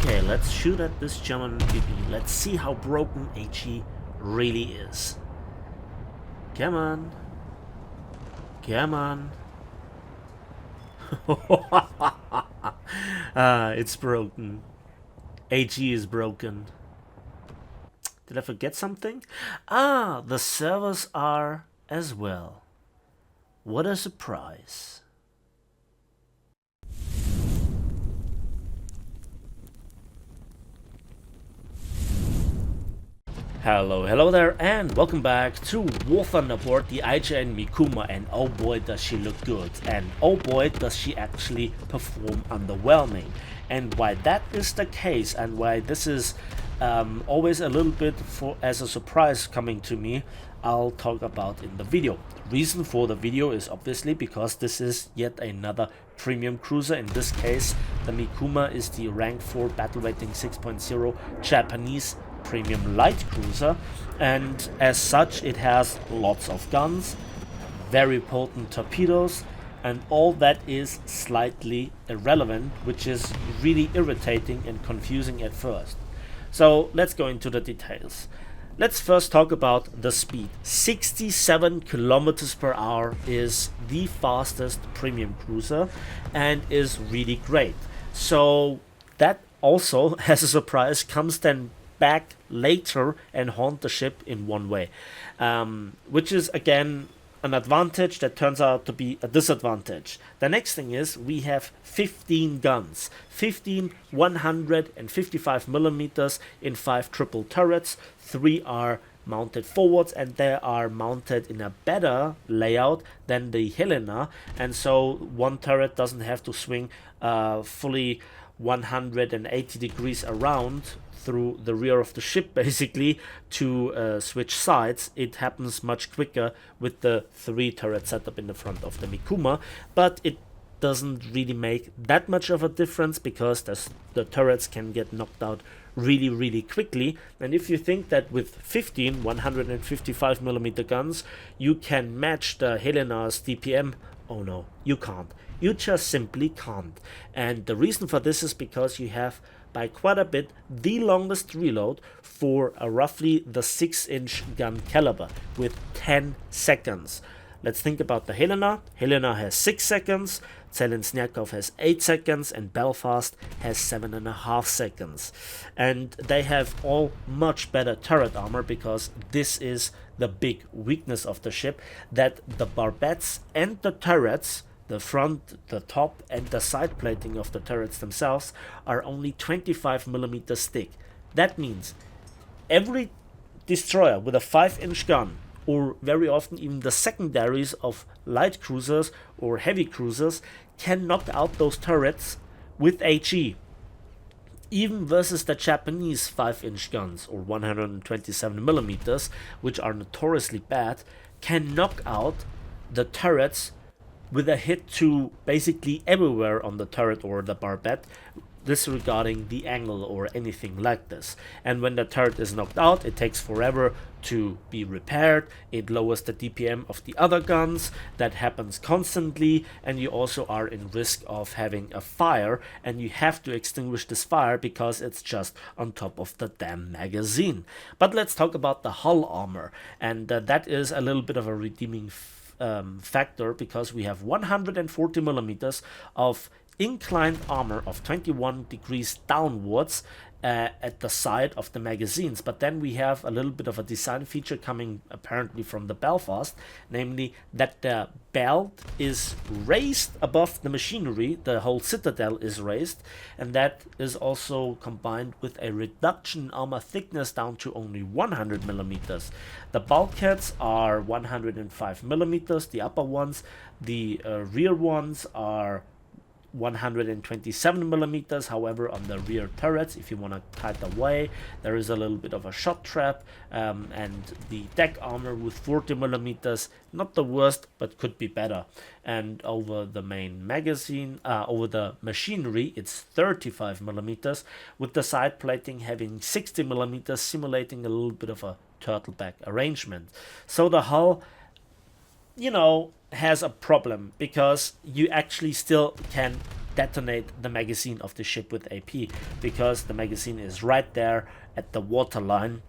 Okay, let's shoot at this German BB. Let's see how broken HE really is. Come on. Come on. It's broken. HE is broken. Did I forget something? Ah, the servers are as well. What a surprise. Hello there, and welcome back to War Thunder aboard the IJN Mikuma, and oh boy does she look good, and oh boy does she actually perform underwhelming. And why that is the case, and why this is always a little bit as a surprise coming to me, I'll talk about in the video. Reason for the video is obviously because this is yet another premium cruiser. In this case, the Mikuma is the rank 4 battle rating 6.0 Japanese premium light cruiser, and as such it has lots of guns, very potent torpedoes, and all that is slightly irrelevant, which is really irritating and confusing at first. So let's go into the details. Let's first talk about the speed. 67 kilometers per hour is the fastest premium cruiser and is really great. So that also, as a surprise, comes then back later and haunt the ship in one way, which is again an advantage that turns out to be a disadvantage. The next thing is we have 15 guns, 15 155 millimeters in 5 triple turrets. 3 are mounted forwards, and they are mounted in a better layout than the Helena, and so one turret doesn't have to swing fully 180 degrees around through the rear of the ship basically to switch sides. It happens much quicker with the 3 turret setup in the front of the Mikuma, but it doesn't really make that much of a difference because the turrets can get knocked out really quickly. And if you think that with 15 155 millimeter guns you can match the Helena's DPM, oh no, you can't. You just simply can't. And the reason for this is because you have by quite a bit the longest reload for roughly the 6-inch gun caliber with 10 seconds. Let's think about the Helena. Helena has 6 seconds, Zelensnyakov has 8 seconds, and Belfast has 7.5 seconds. And they have all much better turret armor, because this is the big weakness of the ship, that the barbettes and the turrets, the front, the top, and the side plating of the turrets themselves are only 25 millimeters thick. That means every destroyer with a 5-inch gun, or very often even the secondaries of light cruisers or heavy cruisers, can knock out those turrets with HE. Even versus the Japanese 5-inch guns, or 127 millimeters, which are notoriously bad, can knock out the turrets with a hit to basically everywhere on the turret or the barbette, disregarding the angle or anything like this. And when the turret is knocked out, it takes forever to be repaired. It lowers the DPM of the other guns. That happens constantly, and you also are in risk of having a fire, and you have to extinguish this fire because it's just on top of the damn magazine. But let's talk about the hull armor, and that is a little bit of a redeeming factor, because we have 140 millimeters of inclined armor of 21 degrees downwards at the side of the magazines. But then we have a little bit of a design feature coming apparently from the Belfast, namely that the belt is raised above the machinery, the whole citadel is raised, and that is also combined with a reduction in armor thickness down to only 100 millimeters. The bulkheads are 105 millimeters, the upper ones. The rear ones are 127 millimeters. However, on the rear turrets, if you want to kite away, there is a little bit of a shot trap, and the deck armor with 40 millimeters, not the worst, but could be better. And over the main magazine, over the machinery, it's 35 millimeters, with the side plating having 60 millimeters, simulating a little bit of a turtleback arrangement. So the hull, you know, has a problem, because you actually still can detonate the magazine of the ship with AP, because the magazine is right there at the waterline,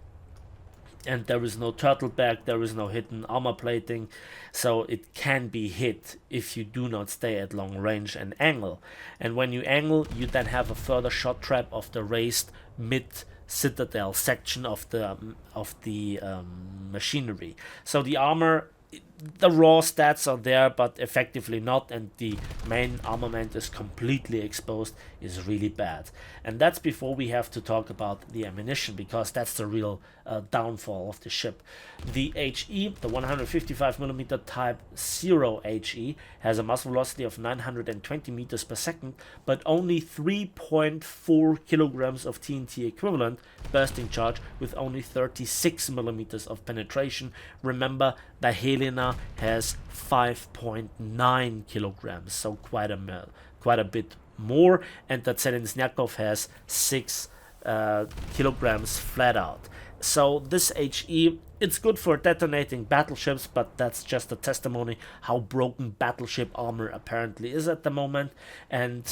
and there is no turtleback, there is no hidden armor plating, so it can be hit if you do not stay at long range and angle. And when you angle, you then have a further shot trap of the raised mid citadel section of the machinery. So the armor, the raw stats are there, but effectively not, and the main armament is completely exposed, is really bad. And that's before we have to talk about the ammunition, because that's the real downfall of the ship. The HE, the 155mm Type 0 HE, has a muzzle velocity of 920 meters per second, but only 3.4 kilograms of TNT equivalent bursting charge, with only 36 millimeters of penetration. Remember, the Helena has 5.9 kilograms, so quite a bit more, and the Zelensnyakov has 6 kilograms flat out. So this HE, it's good for detonating battleships, but that's just a testimony how broken battleship armor apparently is at the moment. And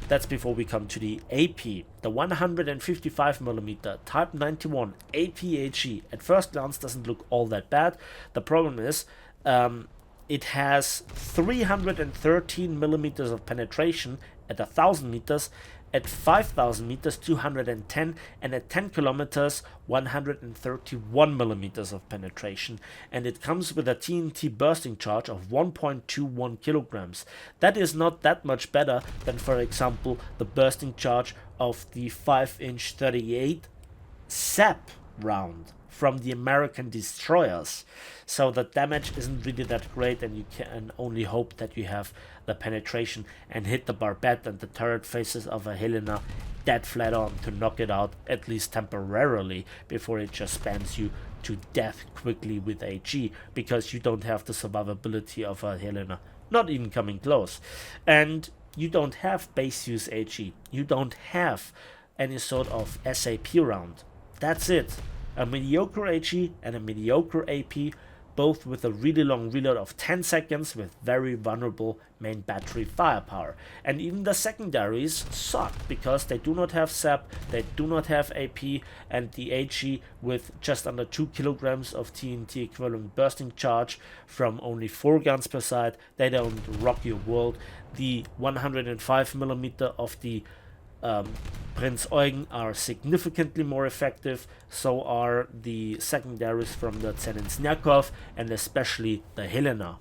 that's before we come to the AP. The 155mm Type 91 AP HE at first glance doesn't look all that bad. The problem is it has 313 millimeters of penetration at 1000 meters, at 5000 meters 210, and at 10 kilometers 131 millimeters of penetration. And it comes with a TNT bursting charge of 1.21 kilograms. That is not that much better than, for example, the bursting charge of the 5-inch 38 SAP round from the American destroyers. So the damage isn't really that great, and you can only hope that you have the penetration and hit the barbette and the turret faces of a Helena dead flat on to knock it out, at least temporarily, before it just spams you to death quickly with HE, because you don't have the survivability of a Helena, not even coming close. And you don't have base use HE, you don't have any sort of SAP round. That's it. A mediocre HE and a mediocre AP, both with a really long reload of 10 seconds with very vulnerable main battery firepower. And even the secondaries suck, because they do not have SAP, they do not have AP, and the HE with just under 2 kilograms of TNT equivalent bursting charge from only 4 guns per side, they don't rock your world. The 105mm of the Prinz Eugen are significantly more effective, so are the secondaries from the Zelensnyakov and especially the Helena.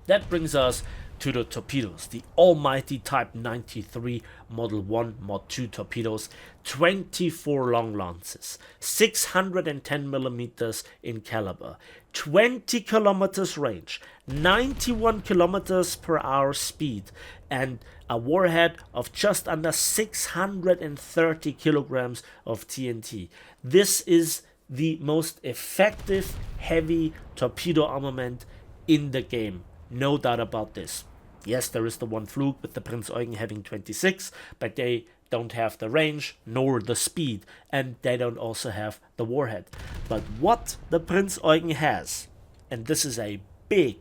That brings us to the torpedoes, the almighty Type 93 Model 1 Mod 2 torpedoes, 24 long lances, 610 millimeters in caliber, 20 kilometers range, 91 kilometers per hour speed, and a warhead of just under 630 kilograms of TNT. This is the most effective heavy torpedo armament in the game, no doubt about this. Yes, there is the one fluke with the Prinz Eugen having 26, but they don't have the range nor the speed, and they don't also have the warhead. But what the Prinz Eugen has, and this is a big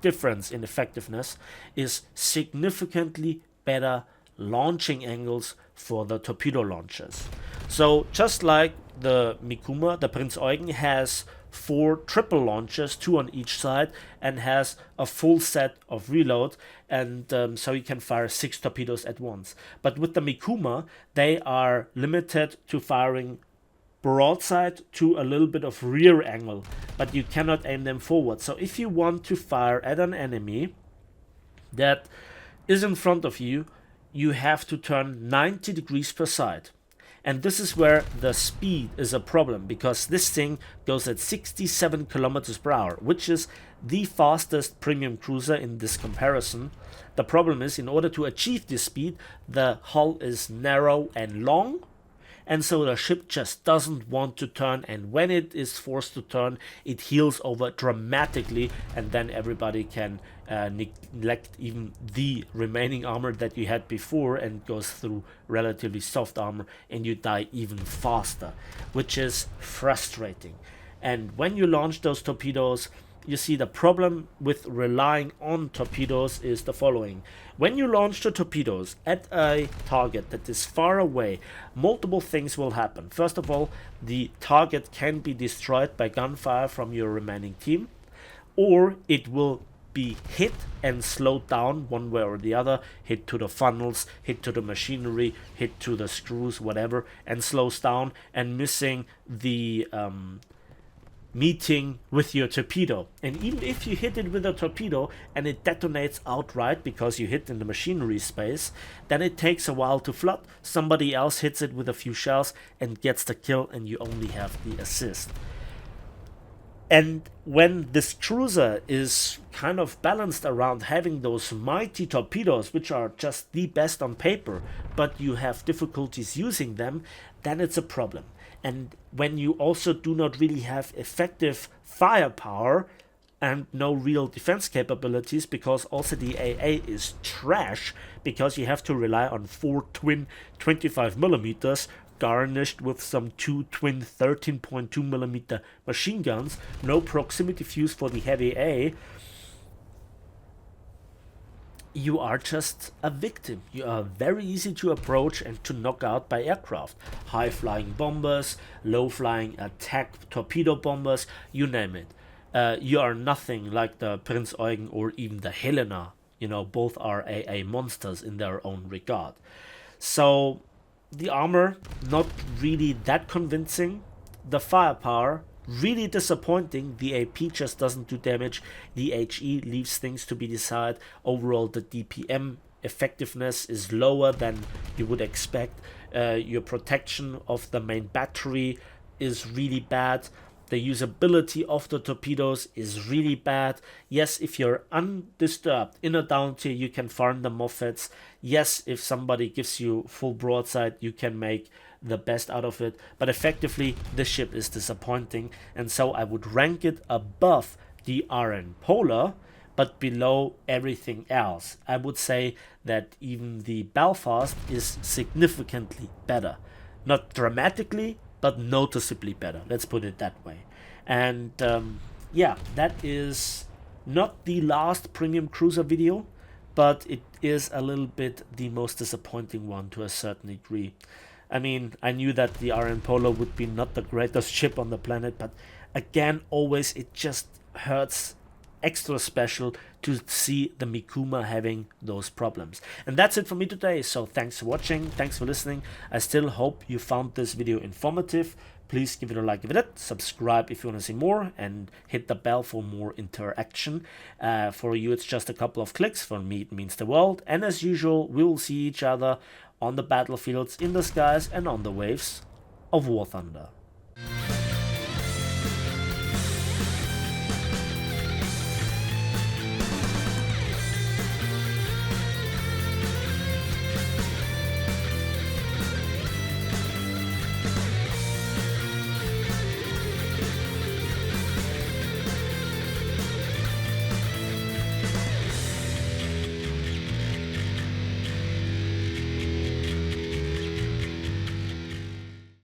difference in effectiveness, is significantly better launching angles for the torpedo launchers. So just like the Mikuma, the Prinz Eugen has 4 triple launchers, 2 on each side, and has a full set of reload, and so you can fire 6 torpedoes at once. But with the Mikuma, they are limited to firing broadside to a little bit of rear angle, but you cannot aim them forward. So if you want to fire at an enemy that is in front of you, you have to turn 90 degrees per side. And this is where the speed is a problem, because this thing goes at 67 kilometers per hour, which is the fastest premium cruiser in this comparison. The problem is, in order to achieve this speed, the hull is narrow and long, and so the ship just doesn't want to turn, and when it is forced to turn, it heels over dramatically, and then everybody can neglect even the remaining armor that you had before and goes through relatively soft armor, and you die even faster, which is frustrating. And when you launch those torpedoes, you see, the problem with relying on torpedoes is the following. When you launch the torpedoes at a target that is far away, multiple things will happen. First of all, the target can be destroyed by gunfire from your remaining team, or it will be hit and slowed down one way or the other, hit to the funnels, hit to the machinery, hit to the screws, whatever, and slows down and missing the meeting with your torpedo. And even if you hit it with a torpedo and it detonates outright because you hit in the machinery space, then it takes a while to flood. Somebody else hits it with a few shells and gets the kill, and you only have the assist. And when this cruiser is kind of balanced around having those mighty torpedoes, which are just the best on paper, but you have difficulties using them, then it's a problem. And when you also do not really have effective firepower and no real defense capabilities, because also the AA is trash, because you have to rely on 4 twin 25mm garnished with some 2 twin 13.2mm machine guns, no proximity fuse for the heavy A, you are just a victim. You are very easy to approach and to knock out by aircraft. High flying bombers, low flying attack torpedo bombers, you name it. You are nothing like the Prinz Eugen or even the Helena. You know, both are AA monsters in their own regard. So the armor, not really that convincing. The firepower, really disappointing. The AP just doesn't do damage. The HE leaves things to be desired. Overall, the DPM effectiveness is lower than you would expect. Your protection of the main battery is really bad. The usability of the torpedoes is really bad. Yes, if you're undisturbed in a down tier, you can farm the Moffats. Yes, if somebody gives you full broadside, you can make the best out of it. But effectively, this ship is disappointing. And so I would rank it above the RN Polar, but below everything else. I would say that even the Belfast is significantly better. Not dramatically, but noticeably better. Let's put it that way. And yeah, that is not the last premium cruiser video, but it is a little bit the most disappointing one to a certain degree. I mean, I knew that the RN Polo would be not the greatest ship on the planet, but again, always it just hurts extra special to see the Mikuma having those problems. And that's it for me today. So thanks for watching, thanks for listening. I still hope you found this video informative. Please give it a like if it did, subscribe if you want to see more, and hit the bell for more interaction. For you it's just a couple of clicks, for me it means the world. And as usual, we will see each other on the battlefields, in the skies, and on the waves of War Thunder.